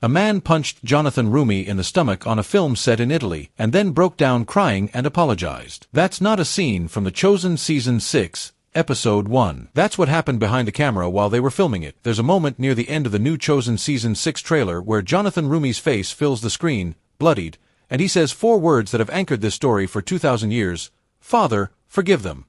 A man punched Jonathan Roumie in the stomach on a film set in Italy, and then broke down crying and apologized. That's not a scene from The Chosen Season 6, Episode 1. That's what happened behind the camera while they were filming it. There's a moment near the end of the new Chosen Season 6 trailer where Jonathan Roumie's face fills the screen, bloodied, and he says 4 words that have anchored this story for 2,000 years. Father, forgive them.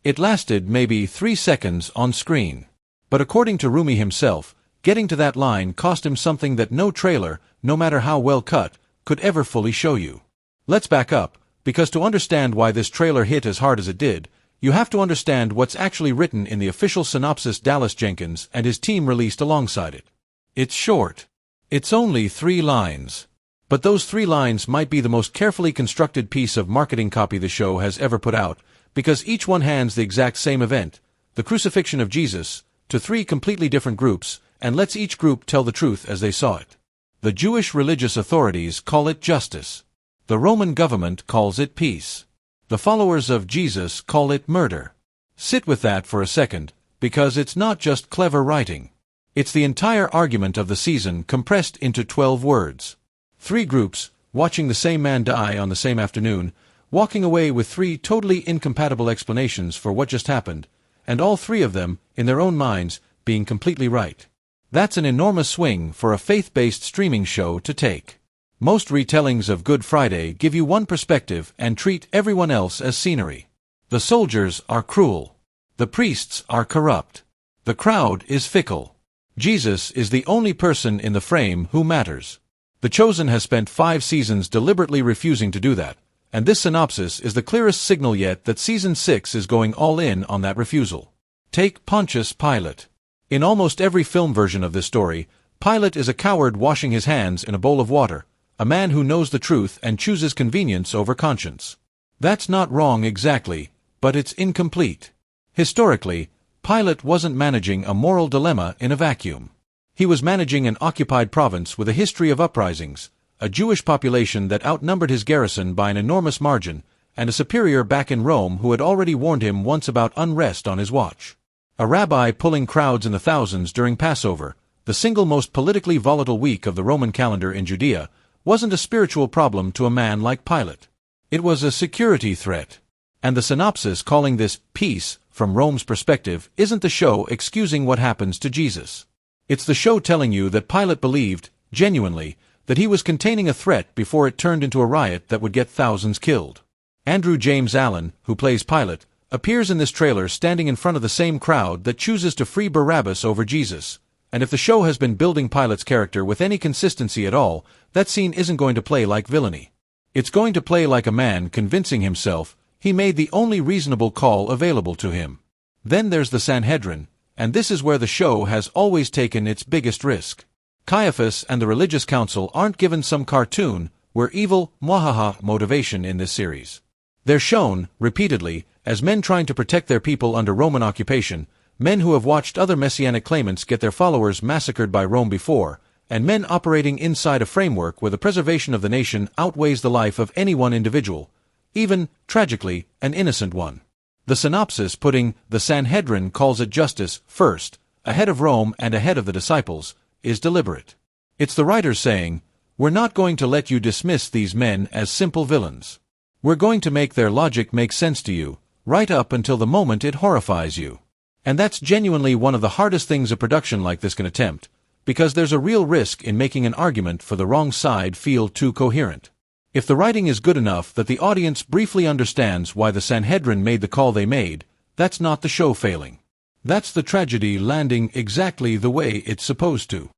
It lasted maybe 3 seconds on screen. But according to Roumie himself, getting to that line cost him something that no trailer, no matter how well cut, could ever fully show you. Let's back up, because to understand why this trailer hit as hard as it did, you have to understand what's actually written in the official synopsis Dallas Jenkins and his team released alongside it. It's short. It's only 3 lines. But those 3 lines might be the most carefully constructed piece of marketing copy the show has ever put out, because each one hands the exact same event, the crucifixion of Jesus, to 3 completely different groups, and lets each group tell the truth as they saw it. The Jewish religious authorities call it justice. The Roman government calls it peace. The followers of Jesus call it murder. Sit with that for a second, because it's not just clever writing. It's the entire argument of the season compressed into 12 words. 3 groups, watching the same man die on the same afternoon, walking away with 3 totally incompatible explanations for what just happened, and all 3 of them, in their own minds, being completely right. That's an enormous swing for a faith-based streaming show to take. Most retellings of Good Friday give you one perspective and treat everyone else as scenery. The soldiers are cruel. The priests are corrupt. The crowd is fickle. Jesus is the only person in the frame who matters. The Chosen has spent 5 seasons deliberately refusing to do that, and this synopsis is the clearest signal yet that Season 6 is going all in on that refusal. Take Pontius Pilate. In almost every film version of this story, Pilate is a coward washing his hands in a bowl of water, a man who knows the truth and chooses convenience over conscience. That's not wrong exactly, but it's incomplete. Historically, Pilate wasn't managing a moral dilemma in a vacuum. He was managing an occupied province with a history of uprisings, a Jewish population that outnumbered his garrison by an enormous margin, and a superior back in Rome who had already warned him once about unrest on his watch. A rabbi pulling crowds in the thousands during Passover, the single most politically volatile week of the Roman calendar in Judea, wasn't a spiritual problem to a man like Pilate. It was a security threat. And the synopsis calling this peace from Rome's perspective isn't the show excusing what happens to Jesus. It's the show telling you that Pilate believed, genuinely, that he was containing a threat before it turned into a riot that would get thousands killed. Andrew James Allen, who plays Pilate, appears in this trailer standing in front of the same crowd that chooses to free Barabbas over Jesus, and if the show has been building Pilate's character with any consistency at all, that scene isn't going to play like villainy. It's going to play like a man convincing himself he made the only reasonable call available to him. Then there's the Sanhedrin, and this is where the show has always taken its biggest risk. Caiaphas and the religious council aren't given some cartoon, where evil, mwahaha motivation in this series. They're shown, repeatedly, as men trying to protect their people under Roman occupation, men who have watched other messianic claimants get their followers massacred by Rome before, and men operating inside a framework where the preservation of the nation outweighs the life of any one individual, even, tragically, an innocent one. The synopsis putting the Sanhedrin calls it justice first, ahead of Rome and ahead of the disciples, is deliberate. It's the writers saying, we're not going to let you dismiss these men as simple villains. We're going to make their logic make sense to you, right up until the moment it horrifies you. And that's genuinely one of the hardest things a production like this can attempt, because there's a real risk in making an argument for the wrong side feel too coherent. If the writing is good enough that the audience briefly understands why the Sanhedrin made the call they made, that's not the show failing. That's the tragedy landing exactly the way it's supposed to.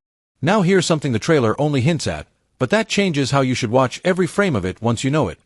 Now here's something the trailer only hints at, but that changes how you should watch every frame of it once you know it.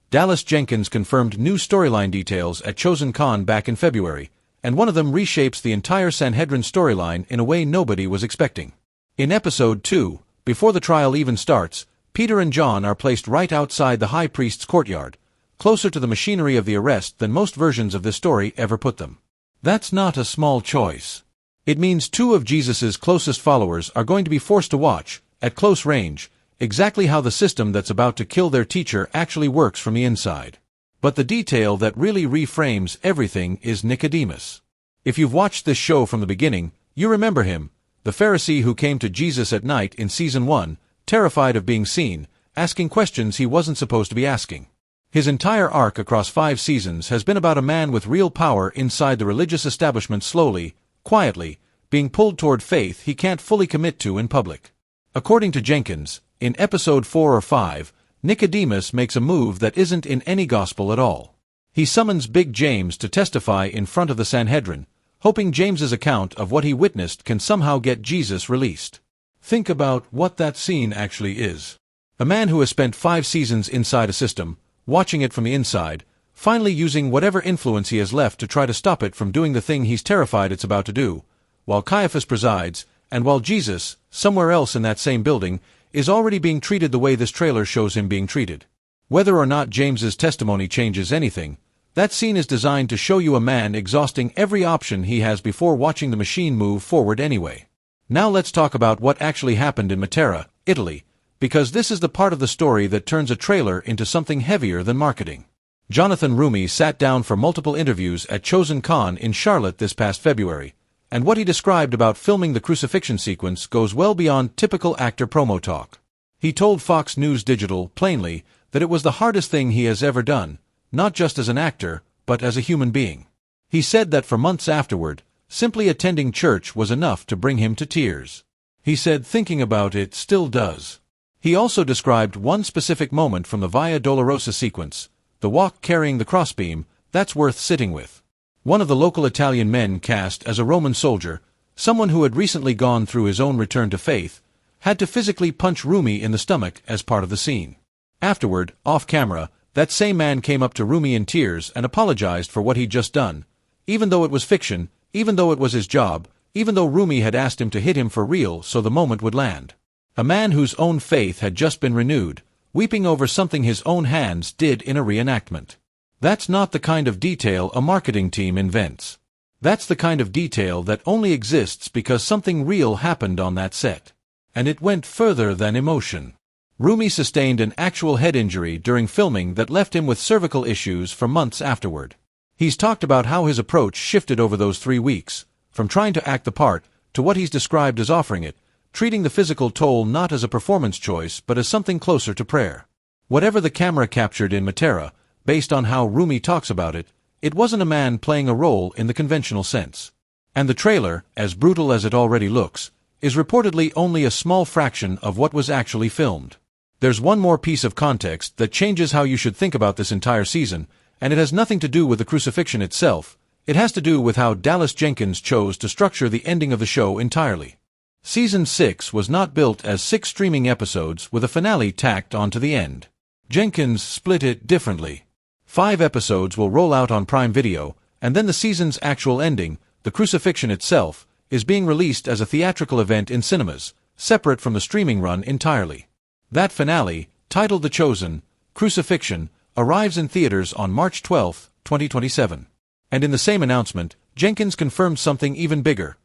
Dallas Jenkins confirmed new storyline details at Chosen Con back in February, and one of them reshapes the entire Sanhedrin storyline in a way nobody was expecting. In Episode 2, before the trial even starts, Peter and John are placed right outside the high priest's courtyard, closer to the machinery of the arrest than most versions of this story ever put them. That's not a small choice. It means 2 of Jesus's closest followers are going to be forced to watch, at close range, exactly how the system that's about to kill their teacher actually works from the inside. But the detail that really reframes everything is Nicodemus. If you've watched this show from the beginning, you remember him, the Pharisee who came to Jesus at night in Season 1, terrified of being seen, asking questions he wasn't supposed to be asking. His entire arc across 5 seasons has been about a man with real power inside the religious establishment slowly, quietly, being pulled toward faith he can't fully commit to in public. According to Jenkins, in episode 4 or 5, Nicodemus makes a move that isn't in any gospel at all. He summons Big James to testify in front of the Sanhedrin, hoping James's account of what he witnessed can somehow get Jesus released. Think about what that scene actually is. A man who has spent 5 seasons inside a system, watching it from the inside, finally using whatever influence he has left to try to stop it from doing the thing he's terrified it's about to do, while Caiaphas presides, and while Jesus, somewhere else in that same building, is already being treated the way this trailer shows him being treated. Whether or not James's testimony changes anything, that scene is designed to show you a man exhausting every option he has before watching the machine move forward anyway. Now let's talk about what actually happened in Matera, Italy, because this is the part of the story that turns a trailer into something heavier than marketing. Jonathan Roumie sat down for multiple interviews at Chosen Con in Charlotte this past February, and what he described about filming the crucifixion sequence goes well beyond typical actor promo talk. He told Fox News Digital, plainly, that it was the hardest thing he has ever done, not just as an actor, but as a human being. He said that for months afterward, simply attending church was enough to bring him to tears. He said thinking about it still does. He also described one specific moment from the Via Dolorosa sequence, the walk carrying the crossbeam, that's worth sitting with. One of the local Italian men cast as a Roman soldier, someone who had recently gone through his own return to faith, had to physically punch Roumie in the stomach as part of the scene. Afterward, off camera, that same man came up to Roumie in tears and apologized for what he'd just done, even though it was fiction, even though it was his job, even though Roumie had asked him to hit him for real so the moment would land. A man whose own faith had just been renewed, weeping over something his own hands did in a reenactment. That's not the kind of detail a marketing team invents. That's the kind of detail that only exists because something real happened on that set. And it went further than emotion. Roumie sustained an actual head injury during filming that left him with cervical issues for months afterward. He's talked about how his approach shifted over those 3 weeks, from trying to act the part, to what he's described as offering it, treating the physical toll not as a performance choice but as something closer to prayer. Whatever the camera captured in Matera, based on how Roumie talks about it, it wasn't a man playing a role in the conventional sense. And the trailer, as brutal as it already looks, is reportedly only a small fraction of what was actually filmed. There's one more piece of context that changes how you should think about this entire season, and it has nothing to do with the crucifixion itself. It has to do with how Dallas Jenkins chose to structure the ending of the show entirely. Season 6 was not built as 6 streaming episodes with a finale tacked onto the end. Jenkins split it differently. 5 episodes will roll out on Prime Video, and then the season's actual ending, the crucifixion itself, is being released as a theatrical event in cinemas, separate from the streaming run entirely. That finale, titled The Chosen, Crucifixion, arrives in theaters on March 12, 2027. And in the same announcement, Jenkins confirmed something even bigger.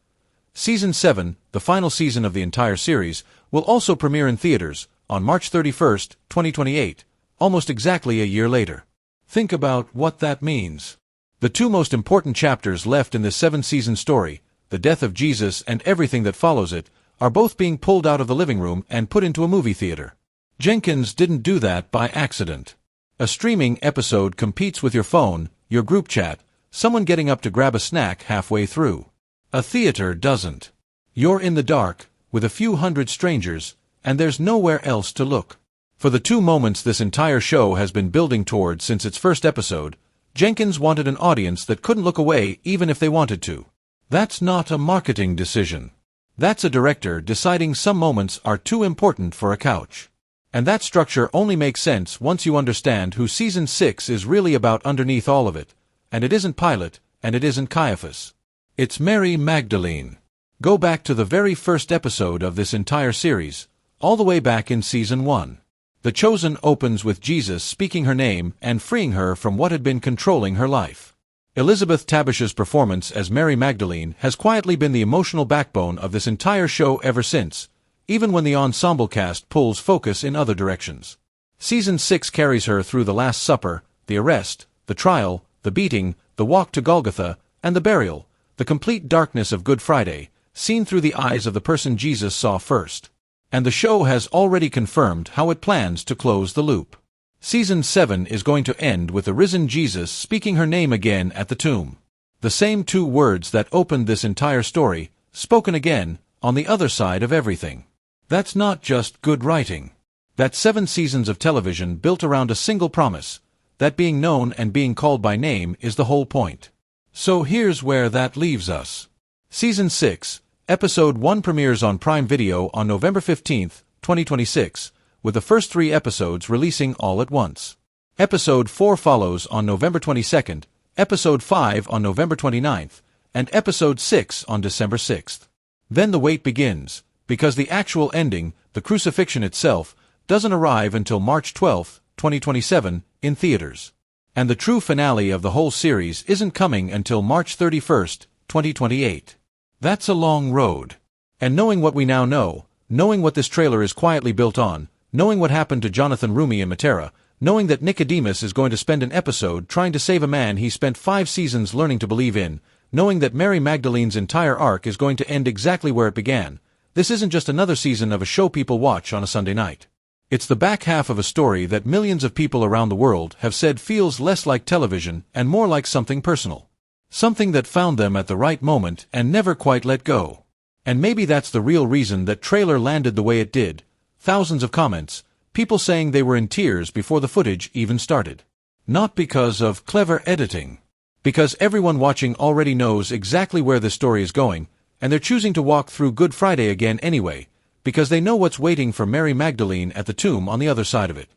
Season 7, the final season of the entire series, will also premiere in theaters on March 31, 2028, almost exactly a year later. Think about what that means. The 2 most important chapters left in this 7-season story, the death of Jesus and everything that follows it, are both being pulled out of the living room and put into a movie theater. Jenkins didn't do that by accident. A streaming episode competes with your phone, your group chat, someone getting up to grab a snack halfway through. A theater doesn't. You're in the dark, with a few hundred strangers, and there's nowhere else to look. For the 2 moments this entire show has been building toward since its first episode, Jenkins wanted an audience that couldn't look away even if they wanted to. That's not a marketing decision. That's a director deciding some moments are too important for a couch. And that structure only makes sense once you understand who Season 6 is really about underneath all of it, and it isn't Pilate, and it isn't Caiaphas. It's Mary Magdalene. Go back to the very first episode of this entire series, all the way back in Season 1. The Chosen opens with Jesus speaking her name and freeing her from what had been controlling her life. Elizabeth Tabish's performance as Mary Magdalene has quietly been the emotional backbone of this entire show ever since, even when the ensemble cast pulls focus in other directions. Season 6 carries her through the Last Supper, the arrest, the trial, the beating, the walk to Golgotha, and the burial, the complete darkness of Good Friday, seen through the eyes of the person Jesus saw first. And the show has already confirmed how it plans to close the loop. Season 7 is going to end with the risen Jesus speaking her name again at the tomb. The same two words that opened this entire story, spoken again, on the other side of everything. That's not just good writing. That's 7 seasons of television built around a single promise, that being known and being called by name is the whole point. So here's where that leaves us. Season 6, Episode 1 premieres on Prime Video on November 15, 2026, with the first 3 episodes releasing all at once. Episode 4 follows on November 22nd, Episode 5 on November 29th, and Episode 6 on December 6th. Then the wait begins, because the actual ending, the crucifixion itself, doesn't arrive until March 12, 2027, in theaters. And the true finale of the whole series isn't coming until March 31, 2028. That's a long road. And knowing what we now know, knowing what this trailer is quietly built on, knowing what happened to Jonathan Roumie in Matera, knowing that Nicodemus is going to spend an episode trying to save a man he spent 5 seasons learning to believe in, knowing that Mary Magdalene's entire arc is going to end exactly where it began, this isn't just another season of a show people watch on a Sunday night. It's the back half of a story that millions of people around the world have said feels less like television and more like something personal. Something that found them at the right moment and never quite let go. And maybe that's the real reason that trailer landed the way it did. Thousands of comments, people saying they were in tears before the footage even started. Not because of clever editing. Because everyone watching already knows exactly where the story is going, and they're choosing to walk through Good Friday again anyway, because they know what's waiting for Mary Magdalene at the tomb on the other side of it.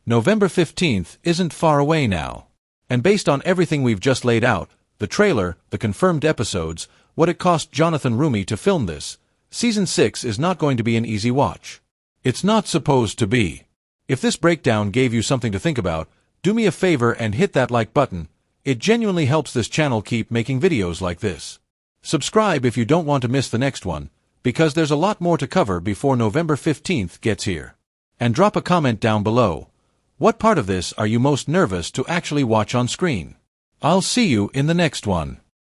November 15th isn't far away now. And based on everything we've just laid out, the trailer, the confirmed episodes, what it cost Jonathan Roumie to film this, Season 6 is not going to be an easy watch. It's not supposed to be. If this breakdown gave you something to think about, do me a favor and hit that like button. It genuinely helps this channel keep making videos like this. Subscribe if you don't want to miss the next one, because there's a lot more to cover before November 15th gets here. And drop a comment down below. What part of this are you most nervous to actually watch on screen? I'll see you in the next one.